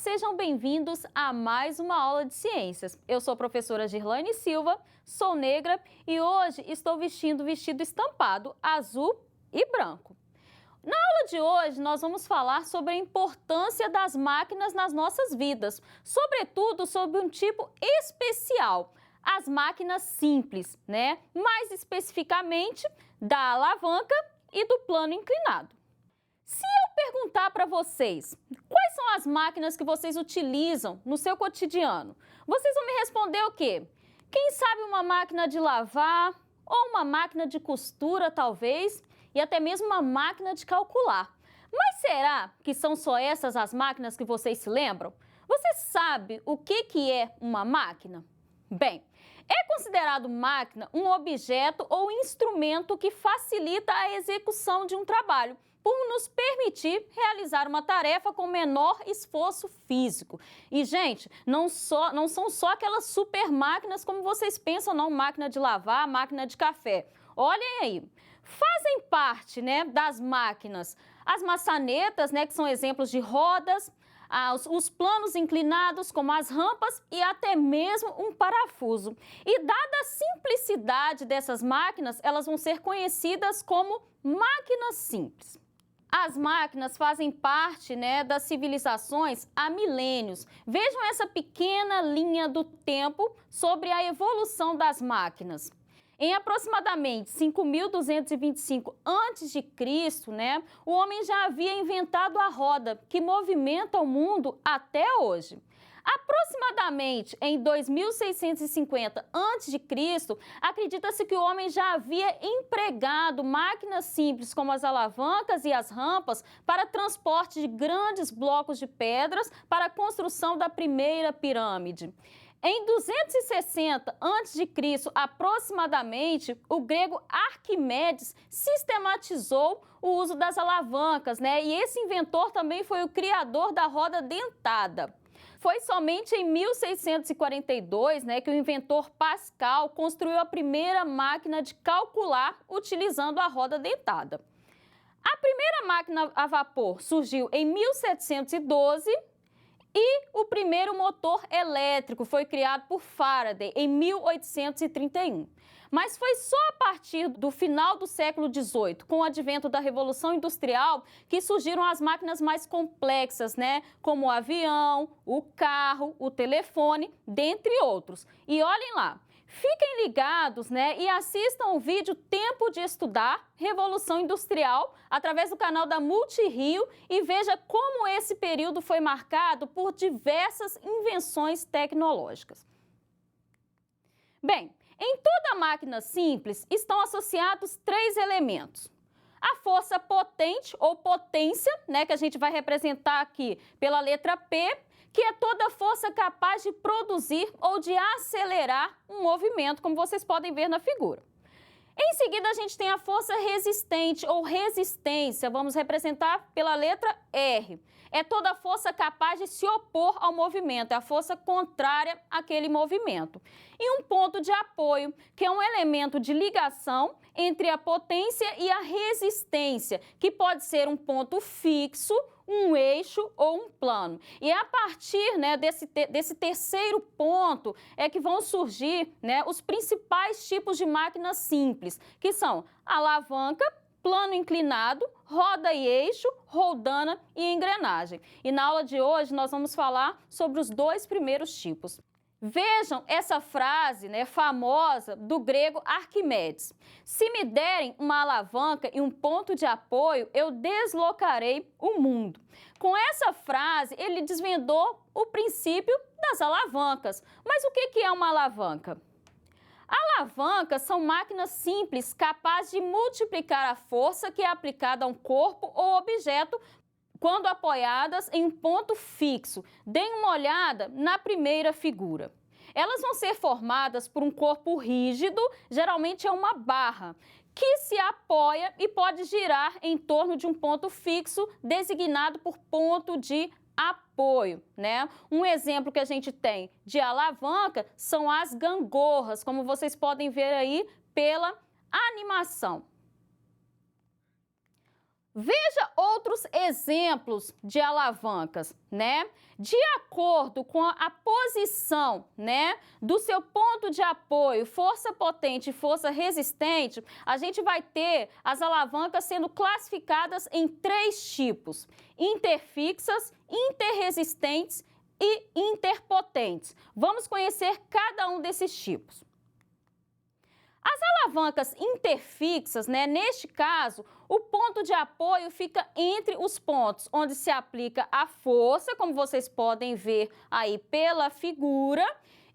Sejam bem-vindos a mais uma aula de ciências. Eu sou a professora Girlane Silva, sou negra e hoje estou vestindo vestido estampado azul e branco. Na aula de hoje, nós vamos falar sobre a importância das máquinas nas nossas vidas, sobretudo sobre um tipo especial, as máquinas simples, né? Mais especificamente, da alavanca e do plano inclinado. Se eu perguntar para vocês quais são as máquinas que vocês utilizam no seu cotidiano, vocês vão me responder o quê? Quem sabe uma máquina de lavar ou uma máquina de costura, talvez, e até mesmo uma máquina de calcular. Mas será que são só essas as máquinas que vocês se lembram? Você sabe o que é uma máquina? Bem, é considerado máquina um objeto ou instrumento que facilita a execução de um trabalho, por nos permitir realizar uma tarefa com menor esforço físico. E, gente, não são só aquelas super máquinas como vocês pensam, não, máquina de lavar, máquina de café. Olhem aí, fazem parte, né, das máquinas as maçanetas, né, que são exemplos de rodas, os planos inclinados, como as rampas e até mesmo um parafuso. E dada a simplicidade dessas máquinas, elas vão ser conhecidas como máquinas simples. As máquinas fazem parte, né, das civilizações há milênios. Vejam essa pequena linha do tempo sobre a evolução das máquinas. Em aproximadamente 5.225 a.C., né, o homem já havia inventado a roda, que movimenta o mundo até hoje. Aproximadamente em 2650 a.C., acredita-se que o homem já havia empregado máquinas simples como as alavancas e as rampas para transporte de grandes blocos de pedras para a construção da primeira pirâmide. Em 260 a.C., aproximadamente, o grego Arquimedes sistematizou o uso das alavancas, né? E esse inventor também foi o criador da roda dentada. Foi somente em 1642, né, que o inventor Pascal construiu a primeira máquina de calcular utilizando a roda dentada. A primeira máquina a vapor surgiu em 1712 e o primeiro motor elétrico foi criado por Faraday em 1831. Mas foi só a partir do final do século XVIII, com o advento da Revolução Industrial, que surgiram as máquinas mais complexas, né? Como o avião, o carro, o telefone, dentre outros. E olhem lá, fiquem ligados, né? E assistam o vídeo Tempo de Estudar, Revolução Industrial, através do canal da Multirio e veja como esse período foi marcado por diversas invenções tecnológicas. Bem, em toda máquina simples estão associados três elementos. A força potente ou potência, né, que a gente vai representar aqui pela letra P, que é toda força capaz de produzir ou de acelerar um movimento, como vocês podem ver na figura. Em seguida, a gente tem a força resistente ou resistência, vamos representar pela letra R. É toda força capaz de se opor ao movimento, é a força contrária àquele movimento. E um ponto de apoio, que é um elemento de ligação entre a potência e a resistência, que pode ser um ponto fixo, um eixo ou um plano. E é a partir, né, desse terceiro ponto é que vão surgir, né, os principais tipos de máquinas simples, que são alavanca, plano inclinado, roda e eixo, roldana e engrenagem. E na aula de hoje nós vamos falar sobre os dois primeiros tipos. Vejam essa frase, né, famosa do grego Arquimedes. Se me derem uma alavanca e um ponto de apoio, eu deslocarei o mundo. Com essa frase, ele desvendou o princípio das alavancas. Mas o que é uma alavanca? Alavancas são máquinas simples capazes de multiplicar a força que é aplicada a um corpo ou objeto quando apoiadas em um ponto fixo. Deem uma olhada na primeira figura. Elas vão ser formadas por um corpo rígido, geralmente é uma barra, que se apoia e pode girar em torno de um ponto fixo, designado por ponto de apoio, né? Um exemplo que a gente tem de alavanca são as gangorras, como vocês podem ver aí pela animação. Veja outros exemplos de alavancas, né? De acordo com a posição, né, do seu ponto de apoio, força potente e força resistente, a gente vai ter as alavancas sendo classificadas em 3 tipos: interfixas, interresistentes e interpotentes. Vamos conhecer cada um desses tipos. As alavancas interfixas, né, neste caso, o ponto de apoio fica entre os pontos onde se aplica a força, como vocês podem ver aí pela figura,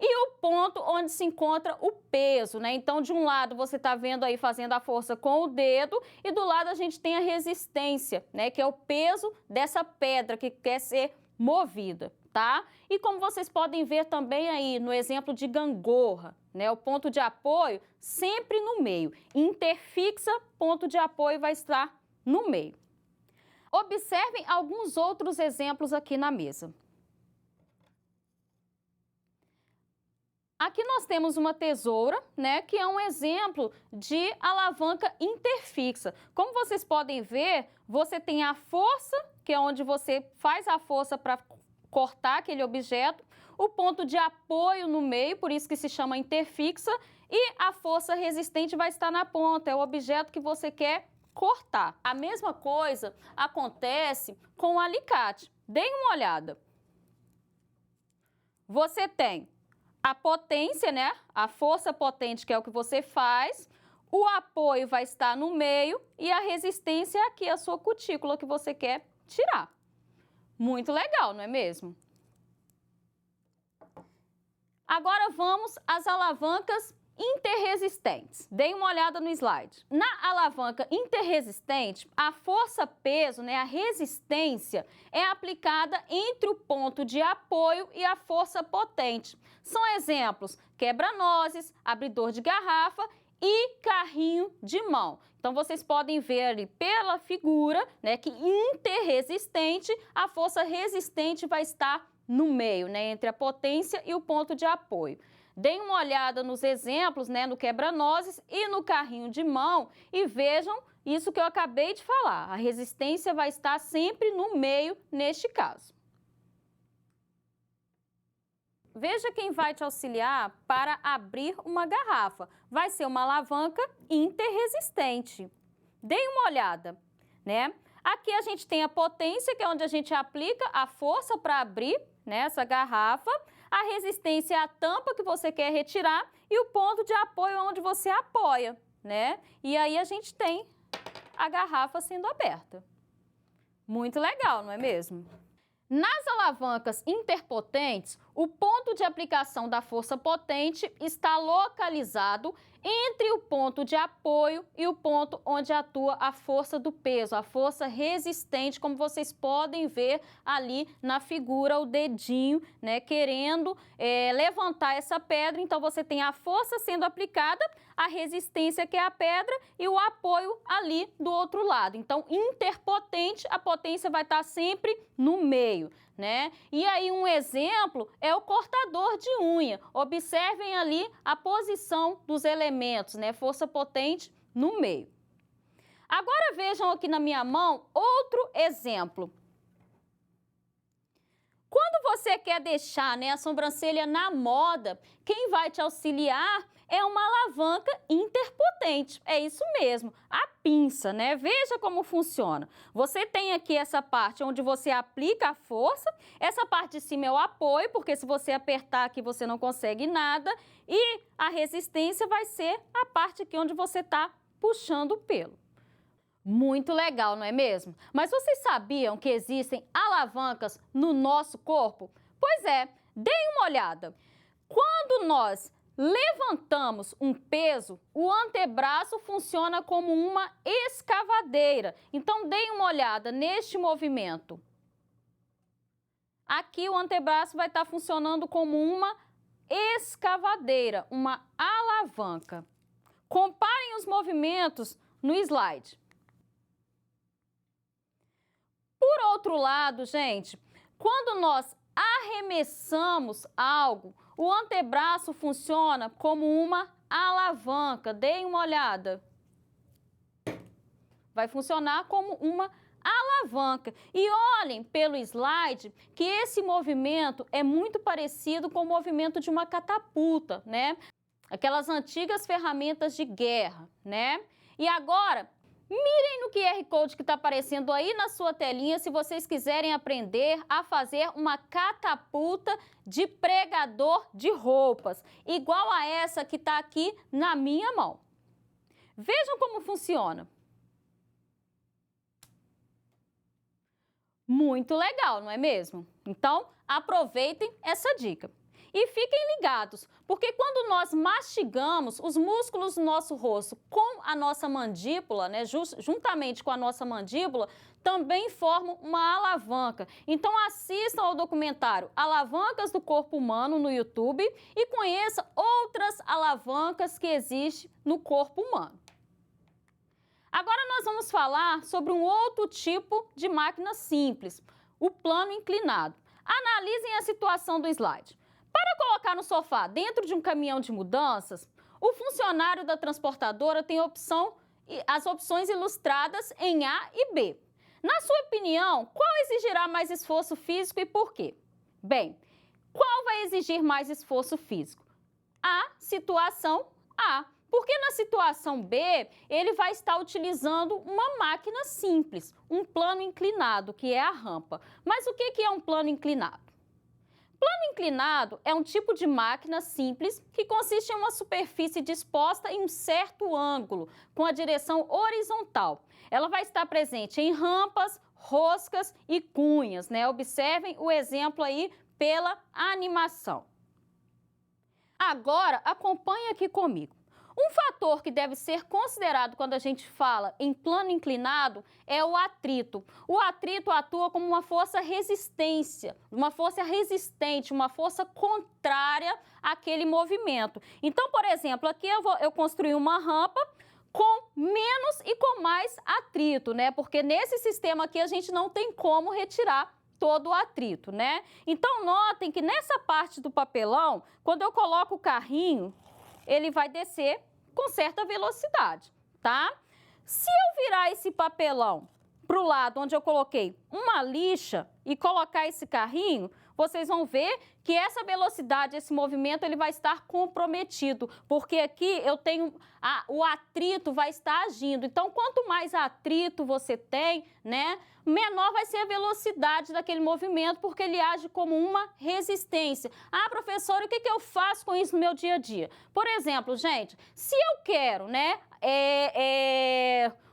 e o ponto onde se encontra o peso, né? Então, de um lado você está vendo aí fazendo a força com o dedo e do lado a gente tem a resistência, né, que é o peso dessa pedra que quer ser movida, tá? E como vocês podem ver também aí no exemplo de gangorra, né, o ponto de apoio sempre no meio. Interfixa, ponto de apoio vai estar no meio. Observem alguns outros exemplos aqui na mesa. Aqui nós temos uma tesoura, né, que é um exemplo de alavanca interfixa. Como vocês podem ver, você tem a força, que é onde você faz a força para cortar aquele objeto, o ponto de apoio no meio, por isso que se chama interfixa, e a força resistente vai estar na ponta, é o objeto que você quer cortar. A mesma coisa acontece com o alicate. Deem uma olhada. Você tem a potência, né? A força potente, que é o que você faz, o apoio vai estar no meio e a resistência é aqui, a sua cutícula que você quer tirar. Muito legal, não é mesmo? Agora vamos às alavancas interresistentes. Deem uma olhada no slide. Na alavanca interresistente, a força-peso, né, a resistência, é aplicada entre o ponto de apoio e a força potente. São exemplos: quebra-nozes, abridor de garrafa e carrinho de mão. Então, vocês podem ver ali pela figura, né, que interresistente, a força resistente vai estar no meio, né, entre a potência e o ponto de apoio. Deem uma olhada nos exemplos, né, no quebra-nozes e no carrinho de mão e vejam isso que eu acabei de falar. A resistência vai estar sempre no meio neste caso. Veja quem vai te auxiliar para abrir uma garrafa. Vai ser uma alavanca interresistente. Deem uma olhada, né? Aqui a gente tem a potência, que é onde a gente aplica a força para abrir, né, essa garrafa. A resistência é a tampa que você quer retirar e o ponto de apoio é onde você apoia, né? E aí a gente tem a garrafa sendo aberta. Muito legal, não é mesmo? Nas alavancas interpotentes, o ponto de aplicação da força potente está localizado entre o ponto de apoio e o ponto onde atua a força do peso, a força resistente, como vocês podem ver ali na figura, o dedinho, né, querendo levantar essa pedra. Então, você tem a força sendo aplicada, a resistência, que é a pedra, e o apoio ali do outro lado. Então, interpotente, a potência vai estar sempre no meio, né? E aí um exemplo é o cortador de unha. Observem ali a posição dos elementos, né? Força potente no meio. Agora vejam aqui na minha mão outro exemplo. Quando você quer deixar, né, a sobrancelha na moda, quem vai te auxiliar é uma alavanca interpotente. É isso mesmo, a pinça, né? Veja como funciona. Você tem aqui essa parte onde você aplica a força, essa parte de cima é o apoio, porque se você apertar aqui você não consegue nada, e a resistência vai ser a parte aqui onde você está puxando o pelo. Muito legal, não é mesmo? Mas vocês sabiam que existem alavancas no nosso corpo? Pois é, deem uma olhada. Quando nós levantamos um peso, o antebraço funciona como uma escavadeira. Então, deem uma olhada neste movimento. Aqui o antebraço vai estar funcionando como uma escavadeira, uma alavanca. Comparem os movimentos no slide. Por outro lado, gente, quando nós arremessamos algo, o antebraço funciona como uma alavanca. Deem uma olhada. vai funcionar como uma alavanca. E olhem pelo slide que esse movimento é muito parecido com o movimento de uma catapulta, né? Aquelas antigas ferramentas de guerra, né? E agora, mirem no QR Code que está aparecendo aí na sua telinha se vocês quiserem aprender a fazer uma catapulta de pregador de roupas, igual a essa que está aqui na minha mão. Vejam como funciona. Muito legal, não é mesmo? Então, aproveitem essa dica. E fiquem ligados, porque quando nós mastigamos os músculos do nosso rosto com a nossa mandíbula, né, juntamente com a nossa mandíbula, também formam uma alavanca. Então assistam ao documentário Alavancas do Corpo Humano no YouTube e conheça outras alavancas que existem no corpo humano. Agora nós vamos falar sobre um outro tipo de máquina simples, o plano inclinado. Analisem a situação do slide. Para colocar no sofá dentro de um caminhão de mudanças, o funcionário da transportadora tem as opções ilustradas em A e B. Na sua opinião, qual exigirá mais esforço físico e por quê? Bem, qual vai exigir mais esforço físico? A situação A. Porque na situação B, ele vai estar utilizando uma máquina simples, um plano inclinado, que é a rampa. Mas o que é um plano inclinado? Plano inclinado é um tipo de máquina simples que consiste em uma superfície disposta em um certo ângulo, com a direção horizontal. Ela vai estar presente em rampas, roscas e cunhas, né? Observem o exemplo aí pela animação. Agora, acompanhe aqui comigo. Um fator que deve ser considerado quando a gente fala em plano inclinado é o atrito. O atrito atua como uma força resistente, uma força contrária àquele movimento. Então, por exemplo, aqui eu construí uma rampa com menos e com mais atrito, né? Porque nesse sistema aqui a gente não tem como retirar todo o atrito, né? Então, notem que nessa parte do papelão, quando eu coloco o carrinho, ele vai descer com certa velocidade, tá? Se eu virar esse papelão para o lado onde eu coloquei uma lixa e colocar esse carrinho, vocês vão ver que essa velocidade, esse movimento, ele vai estar comprometido, porque aqui eu tenho, o atrito vai estar agindo. Então, quanto mais atrito você tem, né, menor vai ser a velocidade daquele movimento, porque ele age como uma resistência. Ah, professora, o que eu faço com isso no meu dia a dia? Por exemplo, gente, se eu quero, né,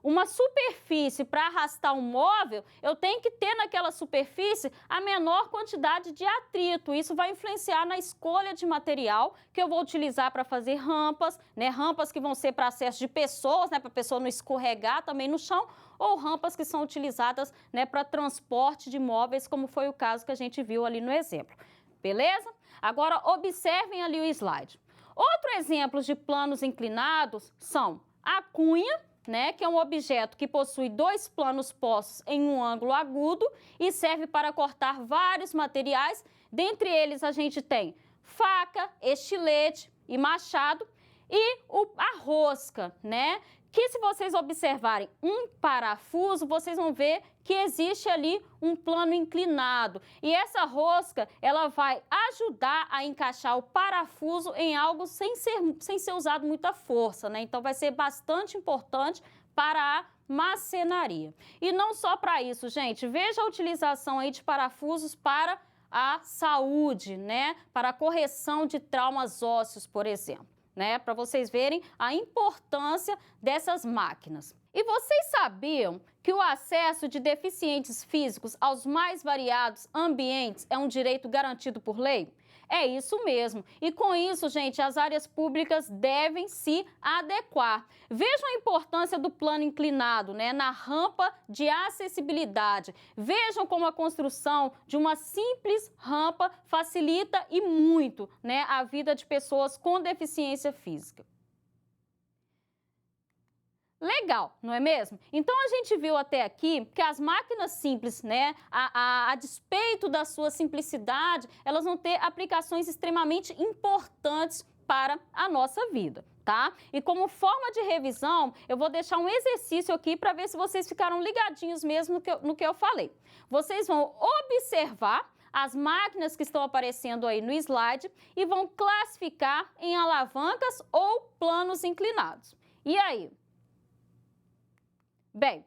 uma superfície para arrastar um móvel, eu tenho que ter naquela superfície a menor quantidade de atrito. Isso vai influenciar na escolha de material que eu vou utilizar para fazer rampas, né? Rampas que vão ser para acesso de pessoas, né? Para a pessoa não escorregar também no chão, ou rampas que são utilizadas, né, para transporte de móveis, como foi o caso que a gente viu ali no exemplo. Beleza? Agora, observem ali o slide. Outro exemplo de planos inclinados são a cunha, né, que é um objeto que possui dois planos postos em um ângulo agudo e serve para cortar vários materiais. Dentre eles a gente tem faca, estilete e machado e a rosca, né? Que se vocês observarem um parafuso, vocês vão ver que existe ali um plano inclinado. E essa rosca, ela vai ajudar a encaixar o parafuso em algo sem ser usado muita força, né? Então vai ser bastante importante para a marcenaria. E não só para isso, gente, veja a utilização aí de parafusos para a saúde, né? Para a correção de traumas ósseos, por exemplo. Né, para vocês verem a importância dessas máquinas. E vocês sabiam que o acesso de deficientes físicos aos mais variados ambientes é um direito garantido por lei? É isso mesmo. E com isso, gente, as áreas públicas devem se adequar. Vejam a importância do plano inclinado, né, na rampa de acessibilidade. Vejam como a construção de uma simples rampa facilita e muito, né, a vida de pessoas com deficiência física. Legal, não é mesmo? Então, a gente viu até aqui que as máquinas simples, né, a despeito da sua simplicidade, elas vão ter aplicações extremamente importantes para a nossa vida, tá? E como forma de revisão, eu vou deixar um exercício aqui para ver se vocês ficaram ligadinhos mesmo no que eu falei. Vocês vão observar as máquinas que estão aparecendo aí no slide e vão classificar em alavancas ou planos inclinados. E aí? Bem,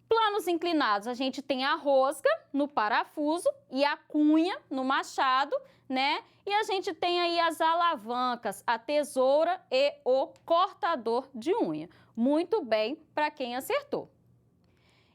planos inclinados, a gente tem a rosca no parafuso e a cunha no machado, né? E a gente tem aí as alavancas, a tesoura e o cortador de unha. Muito bem para quem acertou.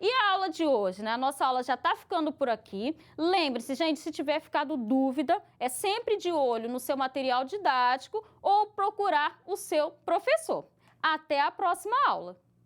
E a aula de hoje, né? A nossa aula já está ficando por aqui. Lembre-se, gente, se tiver ficado dúvida, é sempre de olho no seu material didático ou procurar o seu professor. Até a próxima aula!